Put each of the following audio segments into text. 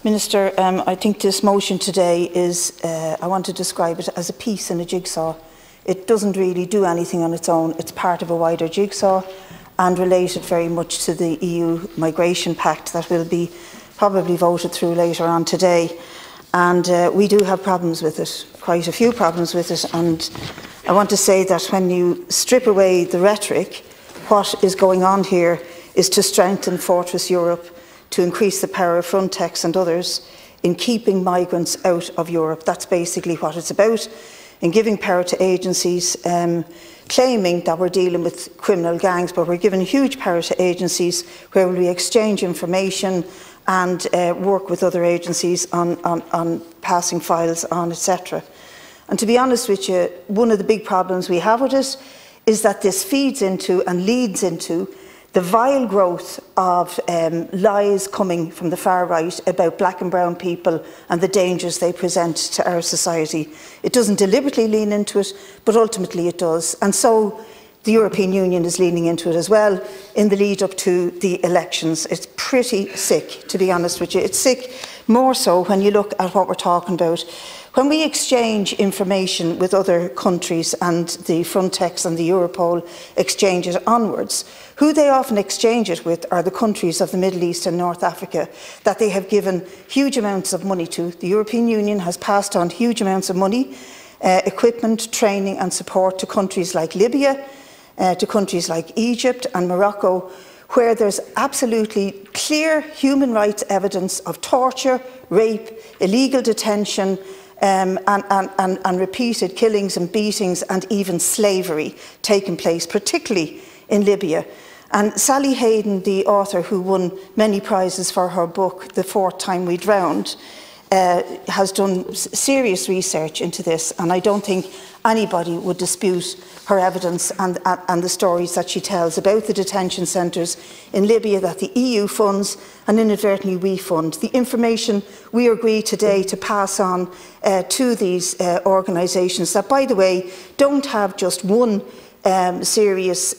Minister, I think this motion today is, I want to describe it as a piece in a jigsaw. It doesn't really do anything on its own. It's part of a wider jigsaw and related very much to the EU Migration Pact that will be probably voted through later on today. And we do have problems with it, quite a few problems with it. And I want to say that when you strip away the rhetoric, what is going on here is to strengthen Fortress Europe, to increase the power of Frontex and others in keeping migrants out of Europe. That's basically what it's about, in giving power to agencies, claiming that we're dealing with criminal gangs, but we're giving huge power to agencies where we exchange information and work with other agencies on passing files on, etc. And to be honest with you, one of the big problems we have with it is that this feeds into and leads into the vile growth of lies coming from the far right about black and brown people and the dangers they present to our society. It doesn't deliberately lean into it, but ultimately it does. And so the European Union is leaning into it as well in the lead up to the elections. It's pretty sick, to be honest with you. It's sick more so when you look at what we're talking about. When we exchange information with other countries and the Frontex and the Europol exchange it onwards, who they often exchange it with are the countries of the Middle East and North Africa that they have given huge amounts of money to. The European Union has passed on huge amounts of money, equipment, training and support to countries like Libya, to countries like Egypt and Morocco, where there's absolutely clear human rights evidence of torture, rape, illegal detention, and repeated killings and beatings and even slavery taking place, particularly in Libya. And Sally Hayden, the author who won many prizes for her book, The Fourth Time We Drowned, has done serious research into this, and I don't think anybody would dispute her evidence and the stories that she tells about the detention centres in Libya that the EU funds and inadvertently we fund. The information we agree today to pass on to these organisations that, by the way, don't have just one serious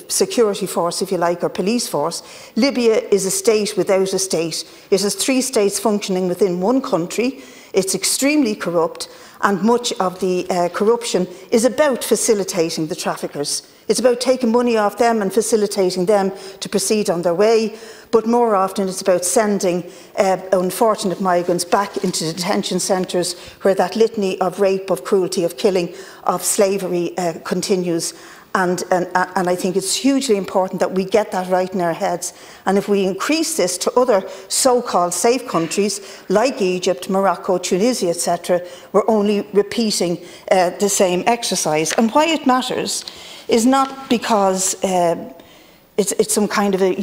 security force, if you like, or police force. Libya is a state without a state. It has 3 states functioning within one country. It's extremely corrupt, and much of the corruption is about facilitating the traffickers. It's about taking money off them and facilitating them to proceed on their way, but more often it's about sending unfortunate migrants back into detention centres where that litany of rape, of cruelty, of killing, of slavery continues. And I think it's hugely important that we get that right in our heads. And if we increase this to other so-called safe countries like Egypt, Morocco, Tunisia, etc., we're only repeating the same exercise. And why it matters is not because it's some kind of the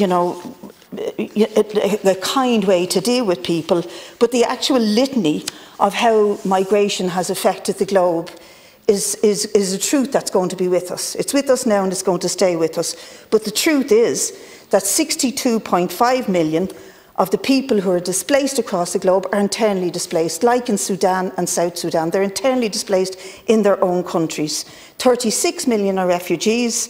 kind way to deal with people, but the actual litany of how migration has affected the globe is a truth that's going to be with us. It's with us now and it's going to stay with us. But the truth is that 62.5 million of the people who are displaced across the globe are internally displaced, like in Sudan and South Sudan. They're internally displaced in their own countries. 36 million are refugees,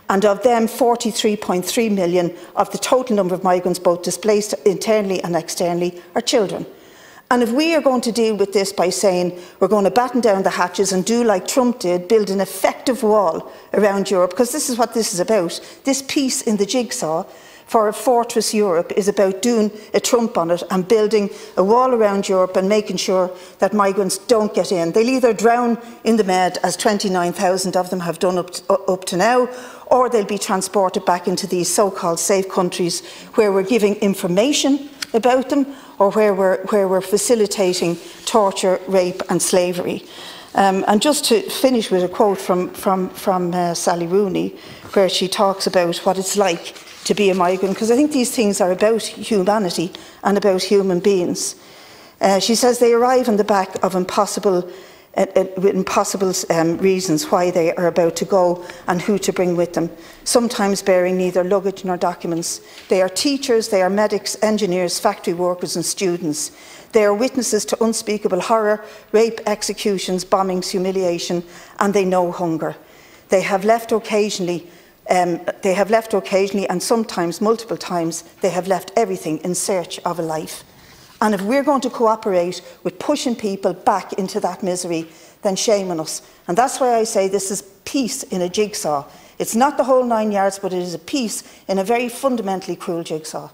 and of them 43.3 million of the total number of migrants, both displaced internally and externally, are children. And if we are going to deal with this by saying we're going to batten down the hatches and do like Trump did, build an effective wall around Europe, because this is what this is about, this piece in the jigsaw for a Fortress Europe is about doing a Trump on it and building a wall around Europe and making sure that migrants don't get in. They'll either drown in the Med, as 29,000 of them have done up to now, or they'll be transported back into these so-called safe countries where we're giving information about them, or where we're facilitating torture, rape and slavery. And just to finish with a quote from Sally Rooney, where she talks about what it's like to be a migrant, because I think these things are about humanity and about human beings. She says they arrive on the back of impossible reasons why they are about to go and who to bring with them, sometimes bearing neither luggage nor documents. They are teachers, they are medics, engineers, factory workers and students. They are witnesses to unspeakable horror, rape, executions, bombings, humiliation, and they know hunger. They have left occasionally, and sometimes multiple times they have left everything in search of a life. And if we're going to cooperate with pushing people back into that misery, then shame on us. And that's why I say this is piece in a jigsaw. It's not the whole 9 yards, but it is a piece in a very fundamentally cruel jigsaw.